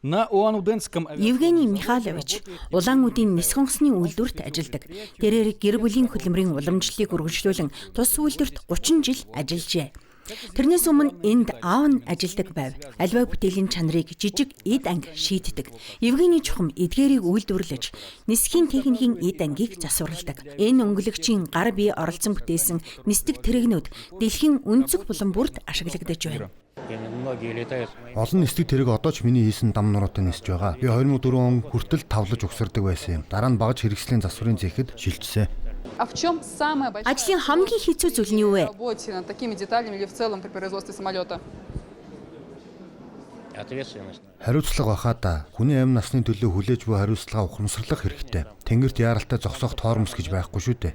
Евгений Михайлович Улаан-удын нис хонгосны үйлдвэрт ажилладаг. Тэрээр гэр бүлийн хөдөлмөрийн уламжлалыг үргэлжлүүлэн тус үйлдвэрт 30 жил ажиллажээ. Тэрнээс өмнө энд аав нь ажилладаг байв. Аливаа бүтээлийн чанарыг жижиг эд анги шийддэг. Евгений чухам эдгээрийг үйлдвэрлэж, нисхийн техникийн эд ангийг засварладаг. Энэ өнгөлөгчийн гар бие оролцсон бүтээсэн нисдэг тэрэгнүүд дэлхийн өнцөг булан бүрт ашиглагдаж байна. Олон нисдэг тэрэг одоо ч миний хийсэн дам нуруутай нисж байгаа. Би 2004 он хүртэл тавлаж угсардаг байсан юм. Дараа нь багаж хэрэгслийн засварын зэхэд шилжсэн. Ажлын хамгийн хэцүү зүйл нь юу вэ? Хариуцлага бахаа да. Хүний амь насны төлөө хүлээж буй хариуцлага ухамсарлах хэрэгтэй. Тэнгэрт яаралтай зогсоох тоормос гэж байхгүй шүү дээ.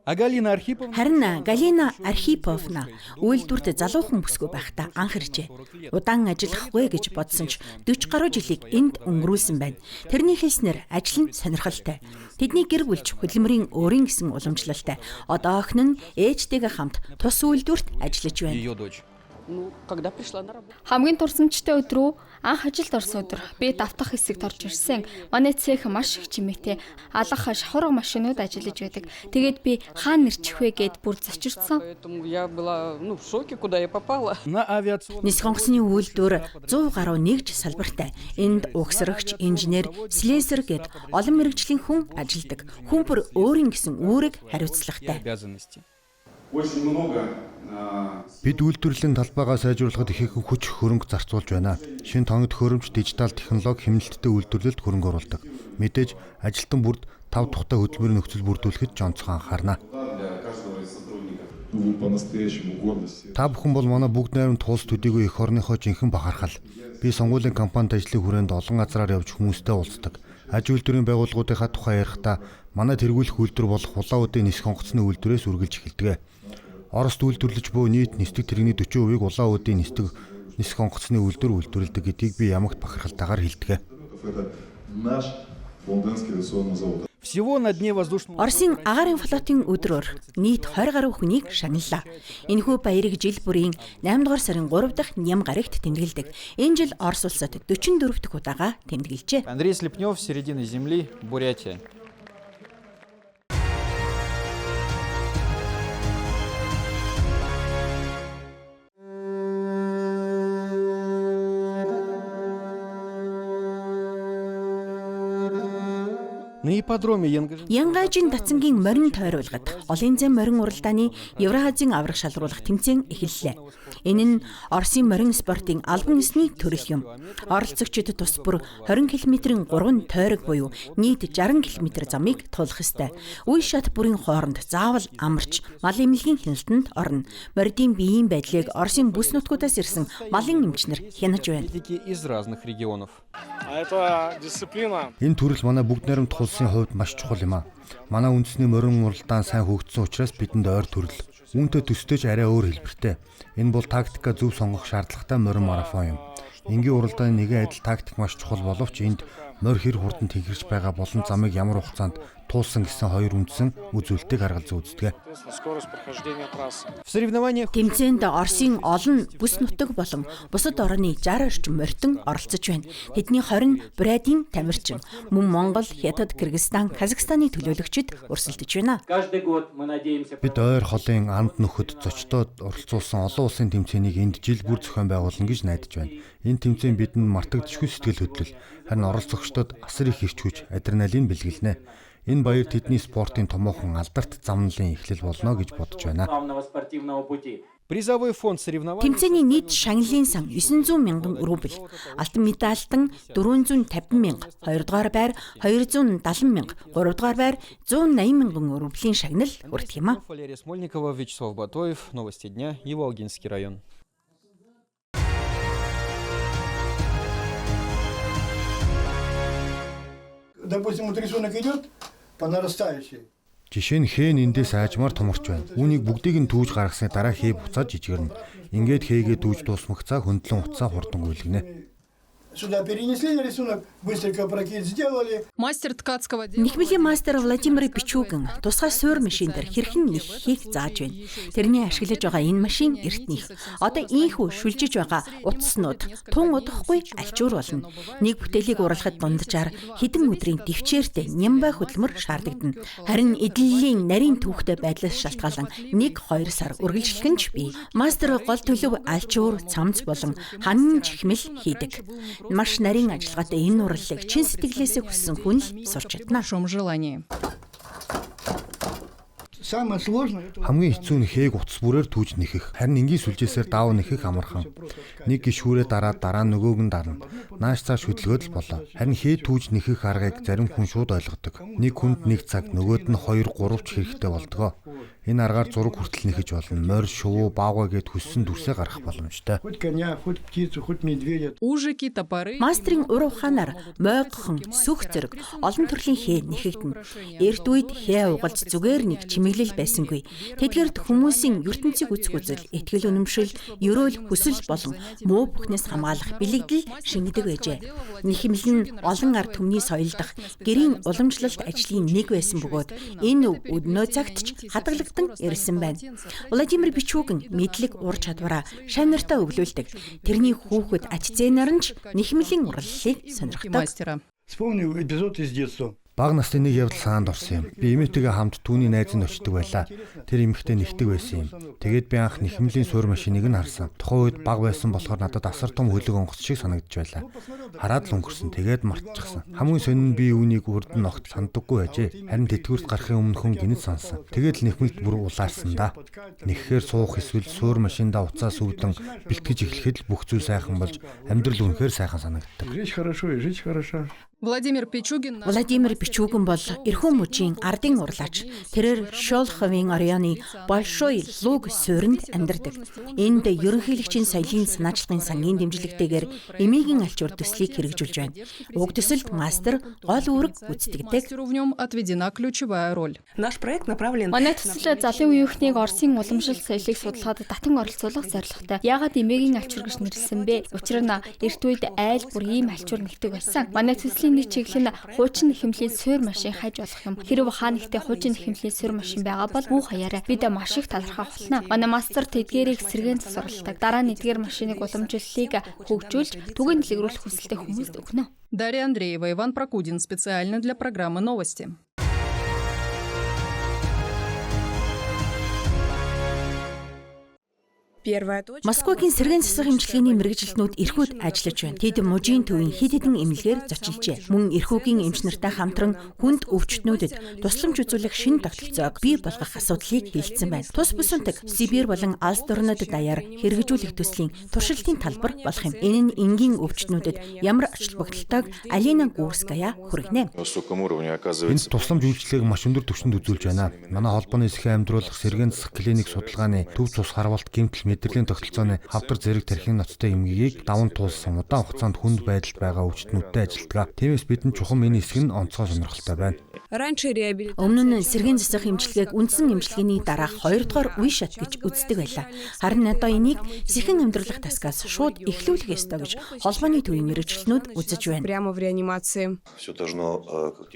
Харин Галина Архиповна үйлдвэрт залуухан бүсгүй байхдаа анх иржээ. Удаан ажиллахгүй гэж бодсон ч 40 гаруй жилийг энд өнгөрүүлсэн байна. Тэрний хэлснээр ажил нь сонирхолтой. Тэдний гэр бүлч хөдөлмөрийн өөрийн гэсэн уламжлалтай. Одоо охин нь ээжтэйгээ хамт тус үйлдвэрт ажиллаж байна. Хамгийн дурсамжтай өдрөө анх ажилд орсон өдөр би давтах хэсэгт орж ирсэн. Манай цех маш их чимээтэй алах шавхраг машинууд ажиллаж байдаг. Тэгээд би хаана нэрчих вэ гэд бүр зочирдсон. Нис хонгосны үйлдвэр 100 гаруй нэгж салбартай. Энд угсрагч, инженер, слесэр гэд олон мэргэжлийн хүн ажилладаг. Хүн бүр өөрийн гэсэн үүрэг хариуцлагатай. Бид үйлдвэрлэлийн талбайгаа сайжруулахад ихээхэн хүч хөрөнгө зарцуулж байна. Шинэ тоног төхөөрөмж, дижитал технологи хэмнэлттэй үйлдвэрлэлд хөрөнгө оруулдаг. Мэдээж ажилтан бүрд 5 тухтай хөдөлмөрийн нөхцөл бүрдүүлэхэд жонцгон анхаарна. Та бүхэн бол манай бүгд найрамд туулс төдийгүй эх орныхоо жинхэнэ бахархал. Би сонгуулийн кампанид ажлын хүрээнд олон газраар явж хүмүүстэй уулздаг. Аж үйлдвэрийн байгууллагуудынхаа тухай ярихдаа манай тэргүүлэх үйлдвэр болох Улаан-удын нис хонгоцны үйлдвэрээс үргэлж эхэлдэг. Орост үйлдвэрлэж буй нийт нисдэг тэрэгний 40%-ийг Улаан-удын нис хонгоцны үйлдвэр үйлдвэрлэдэг гэдгийг би ямагт бахархалтайгаар хэлдэг. Оросын агаарын флотын өдрөөр нийт 20 гаруй хүнийг шагналлаа. Энэхүү баярыг жил бүрийн 8 дугаар сарын 3 дахь ням гарагт тэмдэглэдэг. Энэ жил Орос улсад 44 дахь удаага тэмдэглэжээ. Андрей Слепнев, середина земли, Бурятия. Янгажийн дацангийн морин тойруулгад олон зам морин уралдааны Евразийн аврах шалруулах тэмцээн эхэллээ. Энэ нь Оросын морин спортын албан ёсны төрөл юм. Оролцогчид тус бүр 20 км-ийн 3 тойрог буюу нийт 60 км замыг туулах ёстой. Үе шат бүрийн хооронд заавал амарч мал эмнэлгийн хяналтанд орно. Моридын биеийн байдлыг Оросын бүс нутгуудаас ирсэн малын эмчнэр хянаж байна. Энэ төрөл манай бүгд найрамд тулсын хувьд маш чухал юм а. Манай үндэсний морин уралдаан сайн хөгжсөн учраас бидэнд ойр төрөл. Үүнтэй төстэйч арай өөр хэлбэртэй. Энэ бол тактика зөв сонгох шаардлагатай морин марафон юм. Энгийн уралдааны нэгэн адил тактик маш чухал боловч энд морь хэр хурдан тэнхэрч байгаа болон замыг ямар хугацаанд туулсан гэсэн хоёр үндсэн үзүүлэлтийг харгалзан үздэг. Тэмцээнд Оросын олон бүс нутаг болон бусад орны 60 орчим морьтон оролцож байна. Тэдний 20 Бурятийн тамирчин, мөн Монгол, Хятад, Кыргызстан, Казахстаны төлөөлөгчид өрсөлдөж байна. Бид ойр холын анд нөхөд зочдод оролцуулсан олон улсын тэмцээнийг энд жил бүр зохион байгуулна гэж найдаж байна. Энэ тэмцээн бидэнд мартагдчихгүй сэтгэл хөдлөл, харин оролцогчдод асар их эрч хүч, адреналин бэлгэлнэ. Энэ баяр тэдний спортын томоохон алдарт замналын эхлэл болно гэж бодож байна. Тэмцээний нийт шагналын сан 900 мянган рубль, алтан медальтан 450 мянга, 2 дугаар байр 270 мянга, 3 дугаар байр 180 мянган рублийн шагнал хүртэх юм а. Допустим, вот рисунок идет по нарастающей. Жишээ нь хэн эндээс аажмаар томорч байна. Үүнийг бүгдийг нь түүж гаргасны дараа хээ буцаад жижигэрнэ. Ингээд хээгээ түүж дуусмагцаа хөндлөн уцаа хурдан гүйлгэнэ. Сюда перенесли рисунок, быстренько прокид сделали. Мастер ткацкого дела. Нэхмэлийн мастер Владимир Бичуган тусгай суур машин дээр хэрхэн нэххийг зааж байна. Тэрний ашиглаж байгаа энэ машин эртнийх. Одоо ийхүү шүлжиж байгаа утаснууд тун удахгүй альчуур болно. Нэг бүтээлийг урлахад дунджаар хэдэн өдрийн төвчээртэй нямбай хөдөлмөр шаардагдана. Харин эдлэлийн нарийн түүхтэй байдлаас шалтгаалan 1-2 сар үргэлжлэх нь ч бий. Мастер гол төлөв альчуур, цамц болон ханан чихмэл хийдэг. Маш нарийн ажиллагаатай энэ урлалыг чин сэтгэлээсээ хүссэн хүн л сурч чадна. Желании. Самое сложное это Хамгийн хэцүү нь хээг утас бүрээр түүж нэхэх. Харин энгийн сүлжээсээр даав нэхэх амархан. Нэг гişүүрээ дараа нөгөөг нь дарна. Нааш цааш хөдөлгөөд л болоо. Харин хээ түүж нэхэх аргыг зарим хүн шууд ойлгодог. Нэг хүнд нэг цаг, нөгөөд нь 2-3 ч хэрэгтэй болдгоо. Энэ аргаар зураг хүртэл нэхэж болно. Морь, шувуу, баавга гэд хүссэн дүрсээ гаргах боломжтой. хоть коня, хоть птицу, хоть медведя. Ужики, топоры. Мастрын урав ухаанаар мойгхон, сүх зэрэг олон төрлийн хээ нэхэгдэнэ. Эрт үед хээ угалж зүгээр нэг чимэглэл байсангүй. Тэдгээрд хүмүүсийн ертөнцийг үзэх үзэл, итгэл үнэмшил, ерөөл хүсэл болон муу бүхнээс хамгаалах бэлэгдэл шингэдэг байжээ. Нэхэмэл нь олон ард түмний соёлдох гэрийн уламжлалт ажлын нэг байсан бөгөөд энэ өднөө цагт ч хадгалагдсан ирсэн байна. Владимир Бичуган мэдлэг ур чадвараа шавнартаа өглөөлдөг. Тэрний хүүхэд ач зээнаар нь ч нэхмэлийн урлалыг сонирхдог. Мастера. Вспомнил эпизод из детства. Бага насны нэг явдал саанд орсон юм. Би эмээтэйгээ хамт түүний найз нь очдөг байлаа. Тэр эмэгтэй нэгдэг байсан юм. Тэгээд би анх нэхмэлийн суур машиныг нь харсан. Тухайн үед бага байсан болохоор надад асар том хөлөг онгоц шиг санагдж байлаа. Хараад л өнгөрсөн. Тэгээд мартчихсан. Хамгийн сонин нь би үүнийг урд нь огт сандаггүй байжээ. Харин тэтгэврт гарахын өмнө хүн гинэд сансан. Тэгээд л нэхмэлд бүр улаарсан да. Нэххээр суух эсвэл суур машиндаа уцаа сүвдэн бэлтгэж эхлэхэд л бүх зүйл сайхан болж амьдрал үнэхээр сайхан санагддаг. Жить хорошо и жить хорошо. Владимир Пичугин. Владимир Бичуган бол эрхэм мужийн ардын урлаач. Тэрээр Шолховын орёоны Большой Луг суурьнд амьдардаг. Энд ерөнхийлөгчийн соёлын санаачлагын сангийн дэмжлэгтэйгээр эмээгийн альчуур төслийг хэрэгжүүлж байна. Уг төсөлд мастер гол үүрэг гүйцэтгэдэг. Мастеру в нем отведена ключевая роль. Наш проект направлен Манай төсөл залуу үеийнхнийг Оросын уламжлалт соёлыг судлахад татан оролцуулах зорилготой. Яагаад эмээгийн альчуур гэж нэрлсэн бэ? Учир нь эрт үед айл бүр ийм альчуур нэгдэг байсан. Манай төслийн нэг чиглэл нь хуучин нэхэмлийн суур машин хайж болох юм. Хэрв хаа нэгтээ хуучин нэхэмлийн суур машин байгаа бол бүх хаяараа бид маш их талархах болно. Манай мастер тэдгээрийг сэргээн засварладаг. Дараа нь эдгээр машиныг уламжлалыг хөгжүүлж түгээн дэлгэрүүлэх хүсэлтэй хүмүүст өгнө. Дарья Андреева, Иван Прокудин специально для программы «Новости». Москвагийн сэргээн засах эмчилгээний мэрэгжилтнүүд эрхүүд ажиллаж байна. Тэд мужийн төвийн хэд хэдэн эмнэлгээр зочилжээ. Мөн эрхүүгийн эмч нартай хамтран хүнд өвчтнүүдэд тусламж үзүүлэх шинэ тогтолцоог бий болгох асуудлыг хэлсэн байна. Тус бүсэнтэг Сибирь болон Алс орнууд даяар хэрэгжүүлэх төслийн туршилтын талбар болох юм. Энэ нь энгийн өвчтнүүдэд ямар ач холбогдолтойг Алина Гурская хүргэнэ. Энд тусламж үйлчлэгийг маш өндөр түвшинд үзүүлж байна. Манай холбооны эсхийн амьдруулах сэргээн засах клиник судалгааны төв цус харвалт гэмтэл мэдрэлийн тогтолцооны хавдар зэрэг тархины ноцтой эмгэгийг даван туулсан удаан хугацаанд хүнд байдалд байгаа өвчтнүүдтэй ажилтгаа. Тиймээс бидэнд чухам энэ хэсэг нь онцгой сонирхолтой байна. Өмнө нь сэргээн засах эмчилгээг үндсэн эмчилгээний дараах 2 дугаар үе шат гэж үздэг байлаа. Харин одоо энийг сэрхэн амьдруулах тасгаас шууд эхлүүлэх ёстой гэж холбооны төвийн мэрэгчлэнүүд үзэж байна.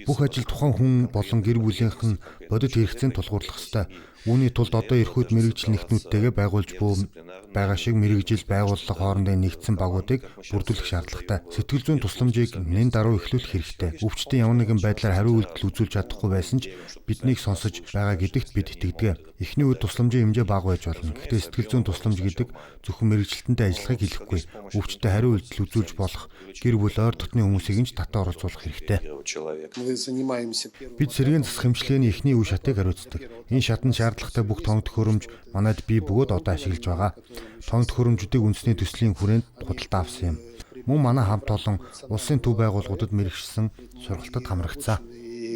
Бүх ажил тухайн хүн болон гэр бүлийнх нь бодит хэрэгцээнд тулгуурлах ёстой. Үүний тулд одоо эрхүүд мэрэгжил нэгтнүүдтэйгээ байгуулж буй байгаа шиг мэрэгжил байгууллага хоорондын нэгдсэн багуудыг бүрдүүлэх шаардлагатай. Сэтгэл зүйн тусламжийг нэн даруй эхлүүлэх хэрэгтэй. Өвчтөн ямар нэгэн байдлаар хариу үйлдэл үзүүлж чадахгүй байсан ч биднийг сонсож байгаа гэдэгт бид итгэдэг. Эхний үед тусламжийн хэмжээ бага байж болно. Гэхдээ сэтгэл зүйн тусламж гэдэг зөвхөн мэрэгжилтэнтэй ажиллахыг хэлэхгүй. Өвчтөд хариу үйлдэл үзүүлж болох гэр бүл ойр дотны хүмүүсийг нь ч татан оролцуулах хэрэгтэй. Бид сэргээн засах эмчилгээний эхний үе шатыг хариуцдаг. Энэ шат нь шаардлагатай бүх тоног төхөөрөмж манайд бий бөгөөд одоо ашиглаж байгаа. Тоног төхөөрөмжүүдийг үндэсний төслийн хүрээнд худалдаа авсан юм. Мөн манай хамт олон улсын төв байгууллагуудад мэргэшсэн сургалтад хамрагдсан.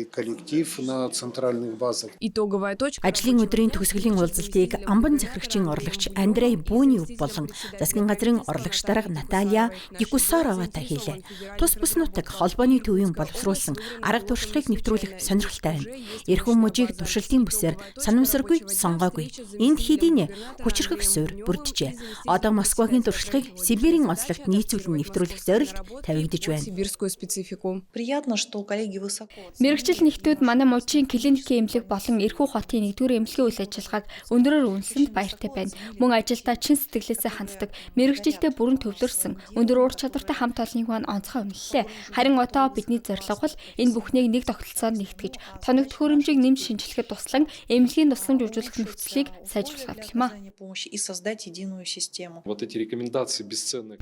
и коллектив на центральных базах. Итоговая точка. Ажлын өдрийн төгсгөлийн уулзалтыг Амбан захирагчийн орлогч Андрей Бүүниев болон засгийн газрын орлогч дарга Наталья Гикусароватай хийлээ. Тус бүс нутаг холбооны төвийн боловсруулсан арга туршлагыг нэвтрүүлэх сонирхолтой байна. Эрхэм мужийг туршилтын бүсээр санамсаргүй сонгоогүй. Энд хэдийнэ хүчрхэг суурь бүрджээ. Одоо Москвагийн туршлагыг Сибирийн онцлогт нийцүүлэн нэвтрүүлэх зорилт тавигдж байна. Сибирскую специфику. Приятно, что коллеги высоко. Мэргэжил нэгтүүд манай мужийн клиникийн эмнэлэг болон эрхүү хотын нэгдүгээр эмнэлгийн үйл ажиллагааг өндөрөөр үнэлсэнд баяртай байна. Мөн ажилдаа чин сэтгэлээсээ ханддаг, мэргэжилтэд бүрэн төвлөрсөн, өндөр ур чадвартай хамт олоныг маань онцгой үнэллээ. Харин одоо бидний зорилго бол энэ бүхнийг нэг тогтолцоонд нэгтгэж, тоногт хөрөмжийг нэмж шинжилэхэд туслан эмнэлгийн тусламж үзүүлэх нөхцөлийг сайжруулах юм а.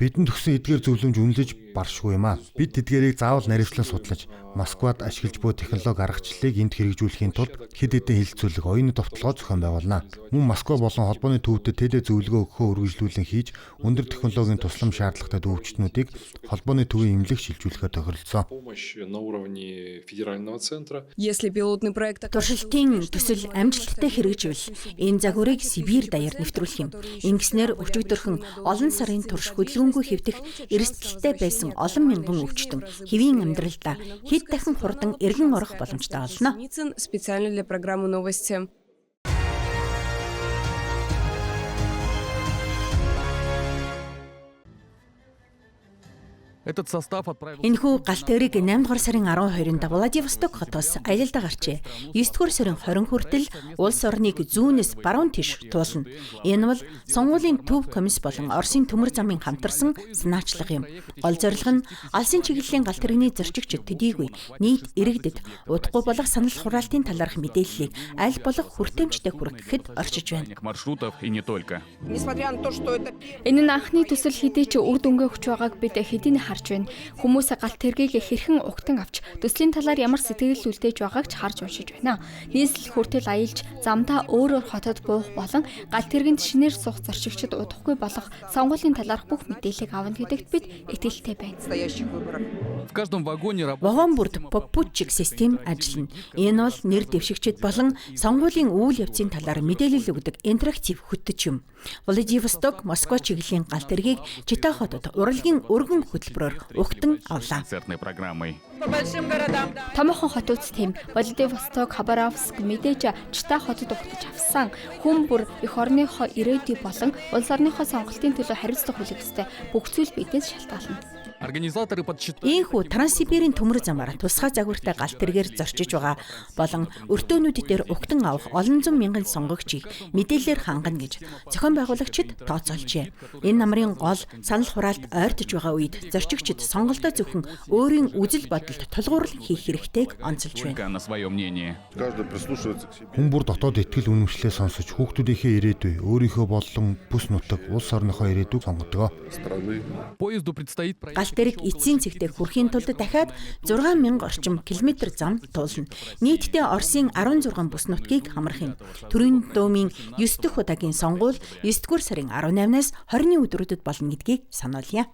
Бидэнд төгсөн эдгээр зөвлөмж үнэлж баршгүй юм а. Бид эдгээрийг заавал наривчлан судлаж, Москвад ашиглаж буй технологи аргачлалыг энд хэрэгжүүлэхийн тулд хэд хэдэн хилцүүлэг оюуны товтлогоо зохион байгуулна. Мөн Москва болон холбооны төвүүдэд тэлээ зөвлөгөө өгөхөө үргэлжлүүлэн хийж, өндөр технологийн туслам шаардлагатай дүүвчтнүүдийг холбооны төвийн эмнэлэг шилжүүлэхэд тохиролцсон. Если пилотный проект Туршилтын төсөл амжилттай хэрэгжвэл энэ загварыг Сибирь даяар нэвтрүүлэх юм. Ингэснээр өчигдөрхөн олон сарын турш хөдөлгөөнгүй хэвдэх эрсдэлтэй байсан олон мянган өвчтөн хэвийн амьдралдаа хэд дахин хурдан эргэн орох боломжтой болно. специально для программы новости. Энэхүү галт тэрэг 8 дугаар сарын 12-нд Владивосток хотоос аялалдаа гарчээ. 9 дугаар сарын 20 хүртэл улс орныг зүүнээс баруун тийш туулна. Энэ бол сонгуулийн төв комисс болон Оросын төмөр замын хамтарсан санаачлага юм. Гол зорилго нь алсын чиглэлийн галт тэрэгний зорчигчид төдийгүй нийт иргэдэд удахгүй болох санал хураалтын талаарх мэдээллийг аль болох хүртээмжтэй хүргэхэд орчиж байна. Энэ нь анхны төсөл хэдий ч үр дүнгээ өгч байгааг бид хэдийн харж байна. Хүмүүс галт тэргийг хэрхэн угтан авч төслийн талаар ямар сэтгэл үлдээж байгааг ч харж уншиж байна. Нийслэл хүртэл аялж замдаа өөрөөр хотод буух болон галт тэргэнд шинээр суух зорчигчид удахгүй болох сонгуулийн талаарх бүх мэдээллийг авна гэдэгт бид итгэлтэй байна. Вагон бүрд поппутчик систем ажиллана. Энэ бол нэр дэвшигчид болон сонгуулийн үйл явцын талаар мэдээлэл өгдөг интерактив хөтөч юм. Владивосток, Москва чиглэлийн галт тэргийг Чита хотод урлагийн өргөн хөтөлбөрөөр угтан авлаа. Томоохон хотууд тэм Владивосток, Хабаровск мэдээж Чита хотод угтаж авсан. Хүн бүр эх орныхоо ирээдүй болон улс орныхоо сонголтын төлөө хариуцлага хүлээх ёстой. Бүх зүйл биднээс шалтгаална. Ийхүү Транссибирийн төмөр замаар тусгай загвартай галт тэргээр зорчиж байгаа болон өртөөнүүд дээр угтан авах олон зуун мянган сонгогчийг мэдээлэлээр хангана гэж зохион байгуулагчид тооцоолжээ. Энэ намрын гол санал хураалт ойртож байгаа үед зорчигчид сонголтоо зөвхөн өөрийн үзэл бодолд тулгуурлал хийх хэрэгтэйг онцолж байна. Хүн бүр дотоод итгэл үнэмшлээ сонсож хүүхдүүдийнхээ ирээдүй, өөрийнхөө болон бүс нутаг, улс орныхоо ирээдүйг сонгодог. Галт тэрэг эцсийн цэгтээ хүрэхийн тулд дахиад 6000 орчим километр зам туулна. Нийтдээ Оросын 16 бүс нутгийг хамрах юм. Төрийн дөөмийн 9 дахь удаагийн сонгуул 9 дугаар сарын 18-наас 20-ны өдрүүдэд болно гэдгийг сануулъя.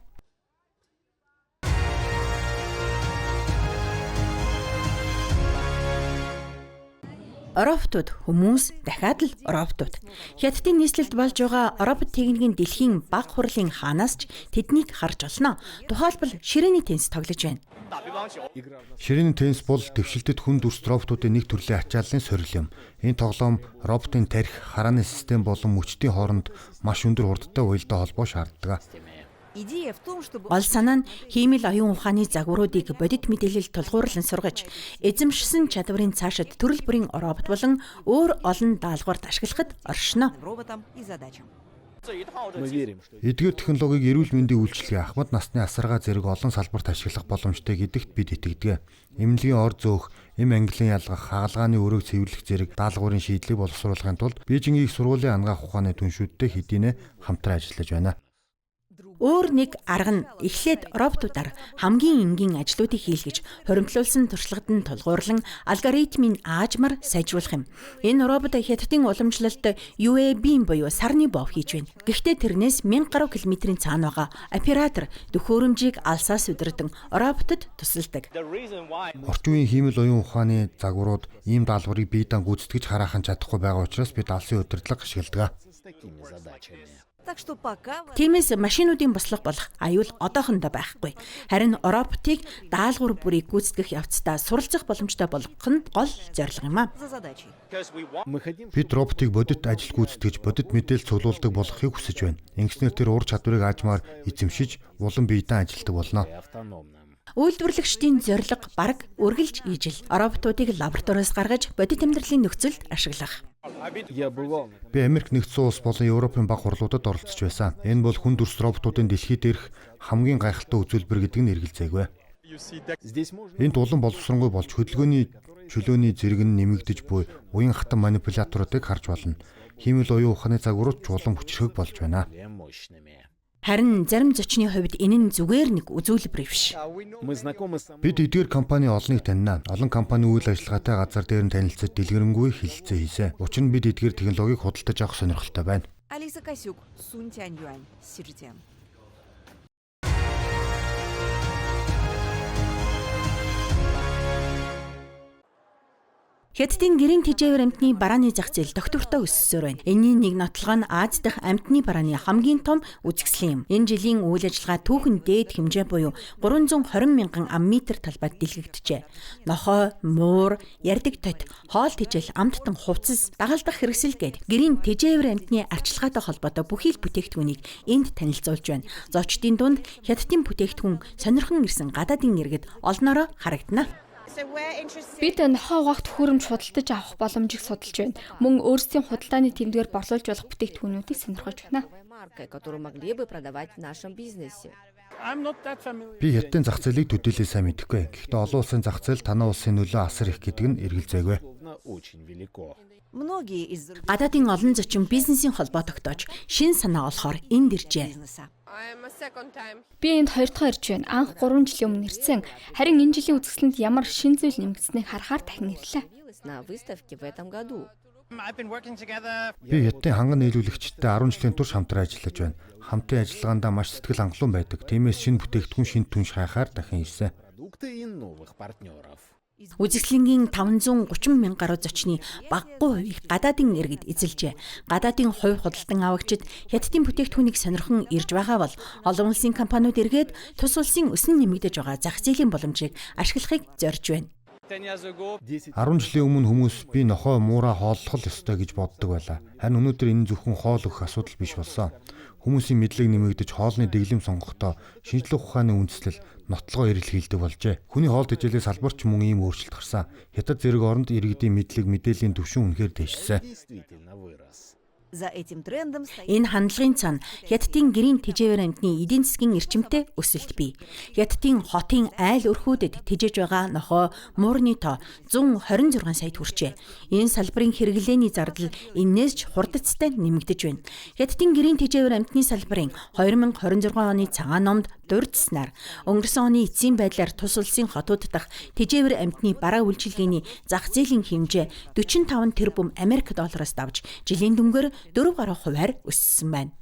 Роботууд хүмүүс дахиад л роботууд. Хятадын нийслэлд болж байгаа робот техникийн дэлхийн бага хурлын хаанаас ч тэднийг харж олно. Тухайлбал ширээний теннис тоглож байна. Ширээний теннис бол дэвшилтэд хүн дүрс роботуудын нэг төрлийн ачааллын сорил юм. Энэ тоглоом роботын тархи, харааны систем болон мөчтийн хооронд маш өндөр хурдтай уялдаа холбоо шаарддаг. Гол санаа нь хиймэл оюун ухааны загваруудыг бодит мэдээлэл тулгуурлан сургаж, эзэмшсэн чадварын цаашид төрөл бүрийн робот болон өөр олон даалгаварт ашиглахад оршино. Эдгээр технологиг эрүүл мэндийн үйлчилгээ, ахмад насны асаргаа зэрэг олон салбарт ашиглах боломжтой гэдэгт бид итгэдэг. Эмнэлгийн ор зөөх, эм ангилын ялгах, хаалгааны өрөөг цэвэрлэх зэрэг даалгаврын шийдлийг боловсруулахын тулд Бээжингийн их сургуулийн ангаах ухааны түншүүдтэй хэдийнэ хамтран ажиллаж байна. Өөр нэг арга нь эхлээд роботуудаар хамгийн энгийн ажлуудыг хийлгэж хуримтлуулсан туршлагад нь тулгуурлан алгоритмын аажмаар сайжруулах юм. Энэ робот хятадын уламжлалт UAV буюу сарны бов хийж байна. Гэхдээ тэрнээс 1000 гаруй километрийн цаана байгаа оператор дөхөөрөмжийг алсаас удирдан роботод тусалдаг. Орчин үеийн хиймэл оюун ухааны загварууд ийм даалгаврыг бие даан гүйцэтгэж хараахан чадахгүй байгаа учраас бид алсын удирдлага ашигладаг. Тиймээс машинуудын бослого болох аюул одоохондоо байхгүй. Харин роботыг даалгавар бүрийг гүйцэтгэх явцдаа суралцах боломжтой болгох нь гол зорилго юм а. Бид роботыг бодит ажил гүйцэтгэж бодит мэдээлэл цуглуулдаг болохыг хүсэж байна. Ингэснээр тэр ур чадварыг аажмаар эзэмшиж улам бие даан ажилтдаг болно. Үйлдвэрлэгчдийн зорилго бараг үргэлж ижил роботуудыг лабораториос гаргаж бодит амьдралын нөхцөлд ашиглах. Би Америк нэгдсэн улс болон Европын бага хурлуудад оролцож байсан. Энэ бол хүн дүрс роботуудын дэлхийд ирэх хамгийн гайхалтай үзүүлбэр гэдэг нь эргэлзээгүй. Энд улам боловсронгуй болж хөдөлгөөний чөлөөний зэрэг нь нэмэгдэж буй уян хатан манипуляторуудыг харж болно. Хиймэл оюун ухааны загварууд чулам хүчрхэг болж байна. Харин зарим зочны хувьд энэ нь зүгээр нэг үзүүлбэр биш. Бид эдгээр компани олныг таньна. Олон компани үйл ажиллагаатай газар дээр нь танилцаж дэлгэрэнгүй хэлэлцээ хийсэн. Учир нь бид эдгээр технологиг худалдаж авах сонирхолтой байна. Хятадын гэрийн тэжээвэр амьтны барааны зах зээл доктортой өссөөр байна. Энийн нэг нотлого нь Аз дахь амьтны барааны хамгийн том үзэсгэлэн юм. Энэ жилийн үйл ажиллагаа түүхэн дээд хэмжээ буюу 320 мянган амметр талбайд дэлгэгдэжээ. Нохой, муур, ярддаг тот, хоол тэжээл, амттан хувцас, дагалдах хэрэгсэл гээд гэрийн тэжээвэр амьтны арчилгаатай холбоотой бүхий л бүтээгдэхүүнийг энд танилцуулж байна. Зочдын дунд Хятадын бүтээгдэхүүн сонирхон ирсэн гадаадын иргэд олноороо харагдана. Бид нохой угаахт хөрөмж худалдаж авах боломжийг судалж байна. Мөн өөрсдийн худалдааны тэмдгээр борлуулж болох бүтээгдэхүүнүүдийг сонирхож байна. Би Хятадын зах зээлийг төдийлээ сайн мэдэхгүй. Гэхдээ олон улсын зах зээл танай улсын нөлөө асар их гэдэг нь эргэлзээгүй. Гадаадын олон зочин бизнесийн холбоо тогтоож шин санаа олохоор энд иржээ. Би энд 2 дахь ирж байна. Анх 3 жилийн өмнө ирсэн. Харин энэ жилийн үзэсгэлэнт ямар шин зүйл нэмэгдсэнийг харахаар дахин ирлээ. Би Хятадын ханган нийлүүлэгчтэй 10 жилийн турш хамтран ажиллаж байна. Хамтын ажиллагаандаа маш сэтгэл хангалуун байдаг. Тиймээс шинэ бүтээгдэхүүн шинэ түнш хайхаар дахин ирсэн. Үзэсгэлэнгийн 530 мянга гаруй зочны багагүй хувийг гадаадын иргэд эзэлжээ. Гадаадын хувь худалдан авагчид Хятадын бүтээгдэхүүнийг сонирхон ирж байгаа бол олон улсын компаниуд эргээд тус улсын өсөн нэмэгдэж байгаа зах зээлийн боломжийг ашиглахыг зорж байна. 10 жилийн өмнө хүмүүс би нохой муураа хооллох л ёстой гэж боддог байлаа. Харин өнөөдөр энэ зөвхөн хоол өгөх асуудал биш болсон. Хүмүүсийн мэдлэг нэмэгдэж хоолны дэглэм сонгохдоо шинжлэх ухааны үндэслэл нотлогоо эрэлхийлдэг болжээ. Хүний хоол тэжээлээс салбарч мөн ийм өөрчлөлт гарсан. Хятад зэрэг оронд иргэдийн мэдлэг мэдээллийн түвшин үнэхээр дэвшсэн. Энэ хандлагын цаана Хятадын гэрийн тэжээвэр амьтны эдийн засгийн эрчимтэй өсөлт бий. Хятадын хотын айл өрхүүдэд тэжээж байгаа нохой муурны тоо 126 саяд хүрчээ. Энэ салбарын хэрэглээний зардал энээс ч хурдцтай нэмэгдэж байна. Хятадын гэрийн тэжээвэр амьтны салбарын 2026 оны цагаан номд дурдсанаар өнгөрсөн оны эцсийн байдлаар тус улсын хотууд дахь тэжээвэр амьтны бараа үйлчилгээний зах зээлийн хэмжээ 45 тэрбум Америк доллароос давж жилийн дүнгээр 4 гаруй хувиар өссөн байна.